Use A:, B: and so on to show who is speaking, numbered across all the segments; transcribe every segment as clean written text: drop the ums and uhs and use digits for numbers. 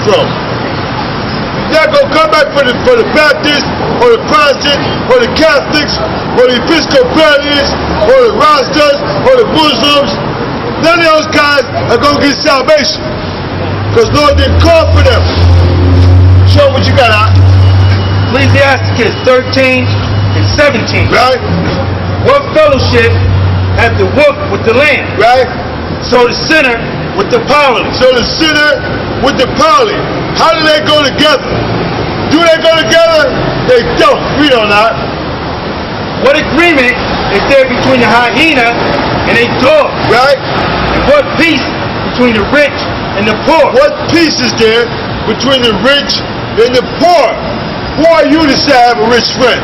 A: from. You're not going to come back for the Baptists, or the Protestants, or the Catholics, or the Episcopalians, or the Rastas, or the Muslims. None of those guys are going to get salvation. Because Lord didn't call for them. Show what you got out.
B: Ecclesiasticus 13 and 17.
A: Right?
B: What fellowship hath the wolf with the lamb?
A: Right?
B: So the sinner with the powerless.
A: So the sinner with the powerless. How do they go together? Do they go together? They don't. We don't not.
B: What agreement is there between the hyena and a dog?
A: Right?
B: And what peace between the rich and the poor?
A: What peace is there between the rich and the poor? Who are you to say I have a rich friend?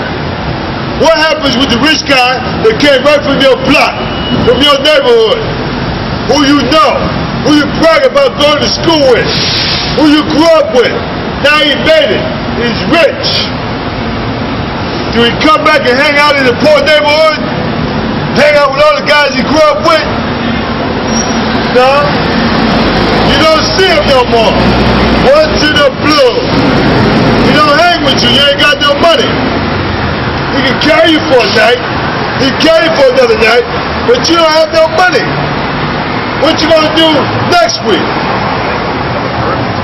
A: What happens with the rich guy that came right from your block, from your neighborhood, who you know, who you brag about going to school with, who you grew up with? Now he made it. He's rich. Do he come back and hang out in the poor neighborhood? Hang out with all the guys he grew up with? No. You don't see him no more. Once in a blue. He don't hang with you. You ain't got no money. He can carry you for a night. He can carry you for another night. But you don't have no money. What you gonna do next week?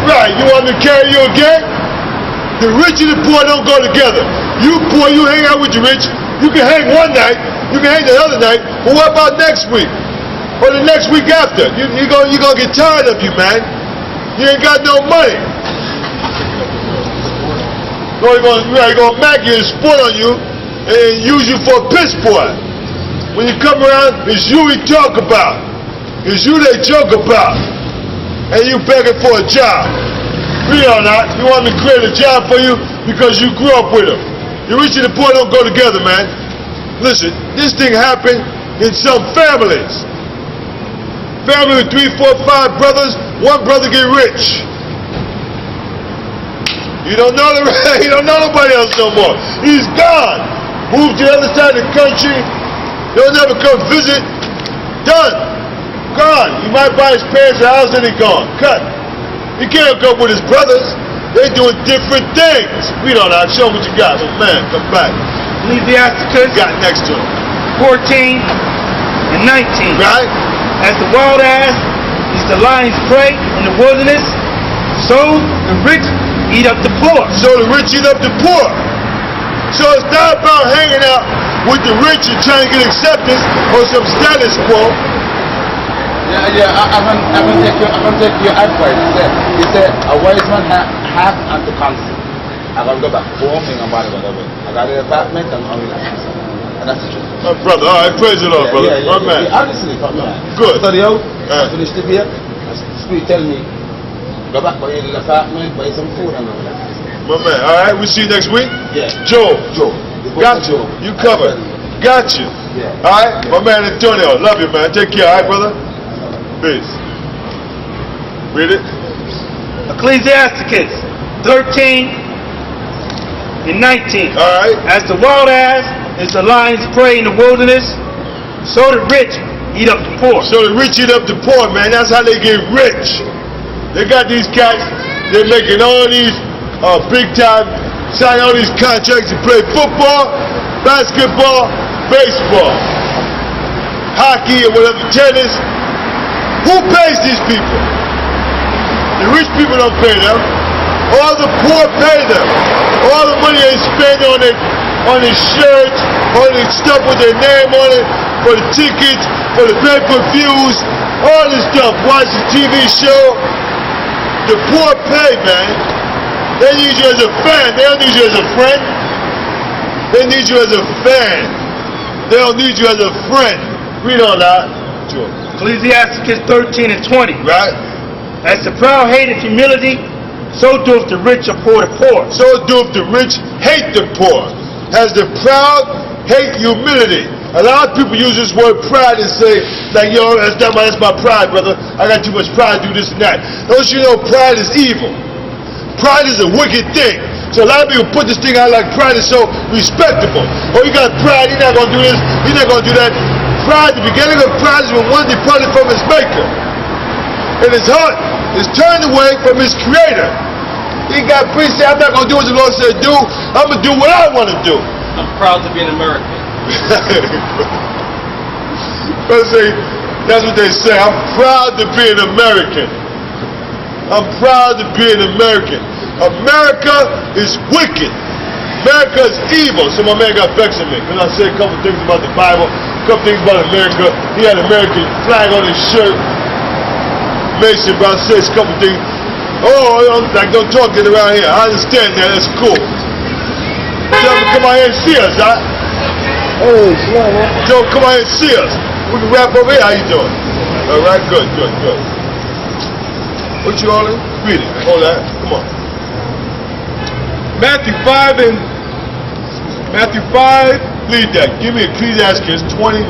A: Right, you want me to carry you again? The rich and the poor don't go together. You poor, you hang out with the rich. You can hang one night, you can hang the other night, but what about next week? Or the next week after? You're gonna get tired of you, man. You ain't got no money. You're gonna make you and sport on you and use you for a piss boy. When you come around, it's you we talk about. It's you they joke about. And you begging for a job. We are not. You want me to create a job for you because you grew up with them. The rich and the poor don't go together, man. Listen, this thing happened in some families. Family with 3, 4, 5 brothers, one brother get rich. You don't know you don't know nobody else no more. He's gone. Moved to the other side of the country. They'll never come visit. Done. Gone. You might buy his parents a house and he's gone. Cut. He can't go with his brothers. They're doing different things. We don't know. Show what you got. Oh, man, come back.
B: Ecclesiasticus
A: Got next to him.
B: 14 and 19.
A: Right?
B: As the wild ass is the lion's prey in the wilderness, so the rich eat up the poor.
A: So the rich eat up the poor. So it's not about hanging out with the rich and trying to get acceptance or some status quo.
C: I'm gonna take your advice. He said a wise man have unto counsel. I'm gonna go back home and about whatever. I got an apartment and all that. And that's the truth.
A: My brother, all right, praise the Lord, brother. My man.
C: Honestly,
A: Good.
C: Study out. Finish the beer. Spirit tell me, go back buy a little apartment, buy some food and all that.
A: My man, all right, we'll see you next week.
C: Yeah.
A: Joe. Got you.
C: Joe.
A: You covered. Got you.
C: Yeah.
A: All right, my man Antonio. Love you, man. Take care, all right, brother? Peace. Read it.
B: Ecclesiasticus 13 and 19.
A: All right.
B: As the wild ass is the lion's prey in the wilderness, so the rich eat up the poor.
A: So the rich eat up the poor, man. That's how they get rich. They got these cats. They're making all these big time, signing all these contracts to play football, basketball, baseball, hockey, or whatever, tennis. Who pays these people? The rich people don't pay them. All the poor pay them. All the money they spend on their shirts, on their stuff with their name on it, for the tickets, for the pay-per-views, all this stuff. Watch the TV show. The poor pay, man. They need you as a fan. They don't need you as a friend. They need you as a fan. They don't need you as a friend. Read on that. Sure.
B: Ecclesiasticus 13 and 20.
A: Right?
B: As the proud hateth humility, so doeth the rich abhor the poor.
A: So doeth the rich hate the poor. As the proud hate humility. A lot of people use this word pride and say, like, yo, that's my pride, brother. I got too much pride to do this and that. Don't you know pride is evil? Pride is a wicked thing. So a lot of people put this thing out like pride is so respectable. Oh, you got pride, you're not going to do this, you're not going to do that. Pride, the beginning of pride is when one departed from his maker. And his heart is turned away from his creator. He got preached. I'm not gonna do what the Lord said do. I'm gonna do what I want to do.
D: I'm proud to be an American.
A: Brother say, that's what they say. I'm proud to be an American. I'm proud to be an American. America is wicked. America is evil. So my man got vexed at me because I said a couple things about the Bible, a couple things about America. He had an American flag on his shirt. Mason, but I said a couple things. Oh, don't talk it around here. I understand that. That's cool. Tell him to come out here and see us, huh?
B: Hey, sure, man.
A: Tell him to come out here and see us. We can wrap over here. How you doing? All right, good. What you all in? Read it. Hold that. Come on. Matthew 5. Read that. Give me Ecclesiastes 29.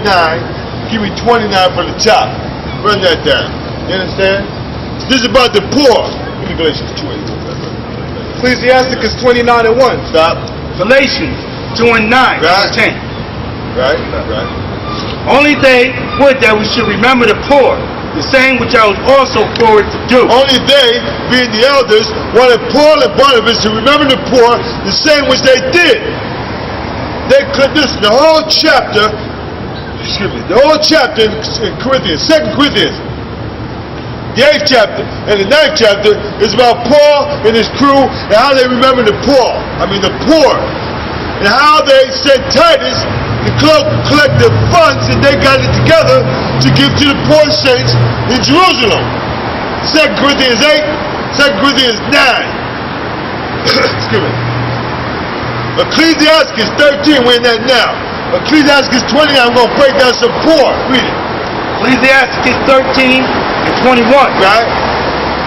A: Give me 29 from the top. Run that down. You understand? This is about the poor. Give me Galatians 2:8.
B: Ecclesiasticus 29:1.
A: Stop.
B: Galatians 2:9.
A: Right.
B: 10.
A: Right.
B: Only they would that we should remember the poor, the same which I was also forward to do.
A: Only they, being the elders, wanted Paul and Barnabas to remember the poor, the same which they did. They could listen. The whole chapter in Corinthians, 2 Corinthians, the 8th chapter and the 9th chapter is about Paul and his crew and how they remember the poor, and how they sent Titus to collect the funds and they got it together to give to the poor saints in Jerusalem. 2 Corinthians 8, 2 Corinthians 9. Excuse me. Ecclesiastes 13, we're in that now. Ecclesiastes 29, I'm going to break down some poor. Read it.
B: Ecclesiastes 13:21.
A: Right?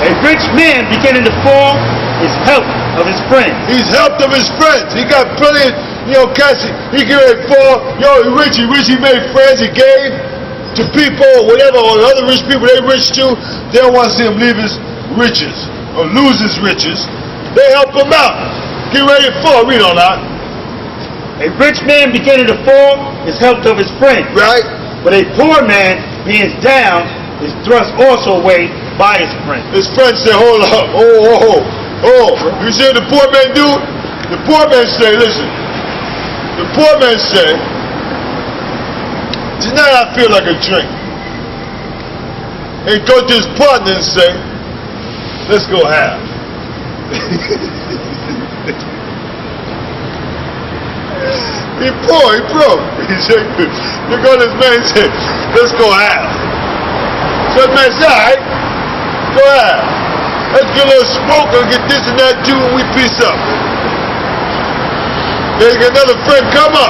B: A rich man beginning to fall is help of his friends.
A: He's helped of his friends. He got plenty of, cats. He get ready to fall. He made friends. He gave to people, whatever, or other rich people they rich too. They don't want to see him leave his riches or lose his riches. They help him out. Get ready to fall. Read on that.
B: A rich man beginning to fall is helped of his friends.
A: Right?
B: But a poor man being down is thrust also away by his friends.
A: His friends say, hold up. Oh. You see what the poor man do? The poor man say, listen. The poor man say, tonight I feel like a drink. And go to his partner and say, let's go half. He poor, he broke. He said, you go to this man and say, let's go half. So the man said, all right, go half. Let's get a little smoke and get this and that too and we peace up. Then another friend come up.